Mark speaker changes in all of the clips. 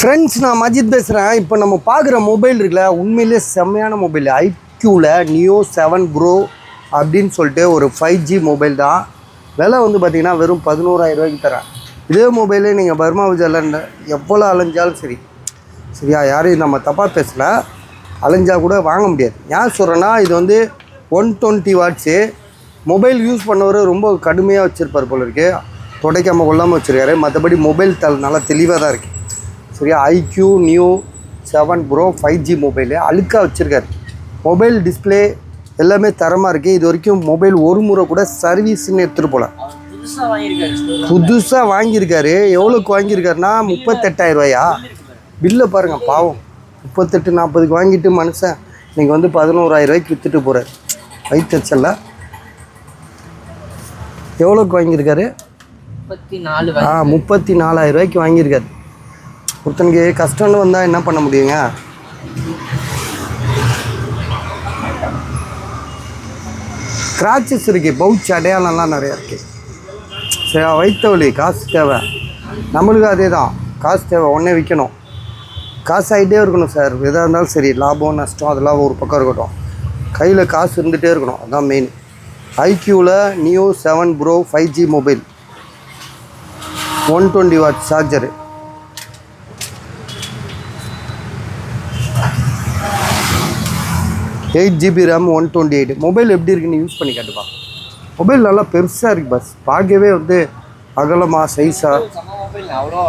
Speaker 1: Friends, நான் மஜித் பேசுகிறேன். இப்போ நம்ம பார்க்குற மொபைல் இருக்குல்ல, உண்மையிலே செம்மையான மொபைல். ஐக்யூவில் நியோ 7 ப்ரோ அப்படின்னு சொல்லிட்டு ஒரு 5G மொபைல் தான். விலை வந்து பார்த்திங்கன்னா வெறும் 11,000 ரூபாய்க்கு தரேன். இதே மொபைலே நீங்கள் பர்மா விஜயில் எவ்வளோ அலைஞ்சாலும் சரியா, யாரையும் நம்ம தப்பாக பேசலை, அலைஞ்சால் கூட வாங்க முடியாது. ஏன் சொல்கிறேன்னா, இது வந்து 120 வாட்ஸு. மொபைல் யூஸ் பண்ணவர் ரொம்ப கடுமையாக வச்சுருப்பார் போல இருக்குது, துடைக்காமல் கொள்ளாமல் வச்சுருக்காரு. மற்றபடி மொபைல் நல்லா தெளிவாக தான் இருக்குது. சரியா, IQ new 7 pro 5G mobile அழுக்காக வச்சுருக்காரு. மொபைல் டிஸ்பிளே எல்லாமே தரமாக இருக்குது. இது வரைக்கும் மொபைல் ஒரு முறை கூட சர்வீஸ்ன்னு எடுத்துகிட்டு போகல. புதுசாக வாங்கியிருக்காரு. எவ்வளோக்கு வாங்கியிருக்காருன்னா 38,000 ரூபாயா? பில்லை பாருங்கள், பாவம். 38-40க்கு வாங்கிட்டு மனுஷன் நீங்கள் வந்து 11,000 ரூபாய்க்கு விற்றுட்டு போகிறார். வயிற்றுச்சல்ல. எவ்வளோக்கு வாங்கியிருக்காரு? 34,000 ரூபாய்க்கு வாங்கியிருக்காரு. ஒருத்தனுக்கு கஷ்டம்னு வந்தால் என்ன பண்ண முடியுங்க? ஸ்க்ராச்சஸ் இருக்குது, பவுச் அடையாளம்லாம் நிறையா இருக்குது. சரி, வைத்தவழி காசு தேவை, நம்மளுக்கு அதே தான். காசு தேவை, உடனே விற்கணும். காசு ஆகிட்டே இருக்கணும் சார். எதாக இருந்தாலும் சரி, லாபம் நஷ்டம் அதெல்லாம் ஒரு பக்கம் இருக்கட்டும், கையில் காசு இருந்துகிட்டே இருக்கணும், அதுதான் மெயின். ஐக்யூவில் neo 7 pro 5G mobile, 120 watt charger, 8GB RAM, 128. Mobile எப்படி இருக்குன்னு யூஸ் பண்ணி காட்டுப்பா. மொபைல் நல்லா பெருசாக இருக்குது பஸ், பார்க்கவே வந்து அகலமாக சைஸாக.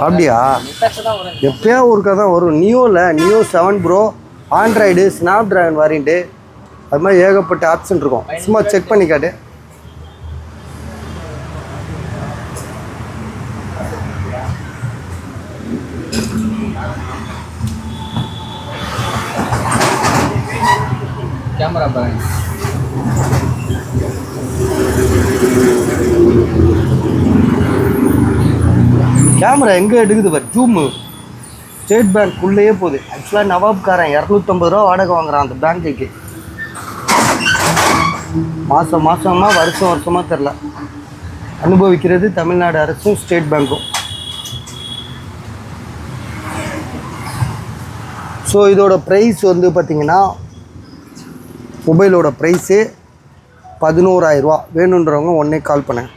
Speaker 1: அப்படியா? எப்போயா ஒருக்கா தான் வரும். Neo 7 pro Android Snapdragon variant, அது மாதிரி ஏகப்பட்ட ஆப்ஷன் இருக்கும். சும்மா செக் பண்ணி காட்டு. கேமரா பாருங்க. கேமரா எங்கே எடுக்குது பாரு, ஜூமு. ஸ்டேட் பேங்க்குள்ளேயே போகுது. ஆக்சுவலாக நவாப்காரன் 250 ரூபா வாடகை வாங்குறான் அந்த பேங்க்குக்கு. மாதமாக வருஷமாக தெரில, அனுபவிக்கிறது தமிழ்நாடு அரசும் ஸ்டேட் பேங்க்கும். ஸோ இதோட ப்ரைஸ் வந்து பார்த்திங்கன்னா, மொபைலோட ப்ரைஸு 11,000 ரூபா. வேணுன்றவங்க உடனே கால் பண்ணேன்.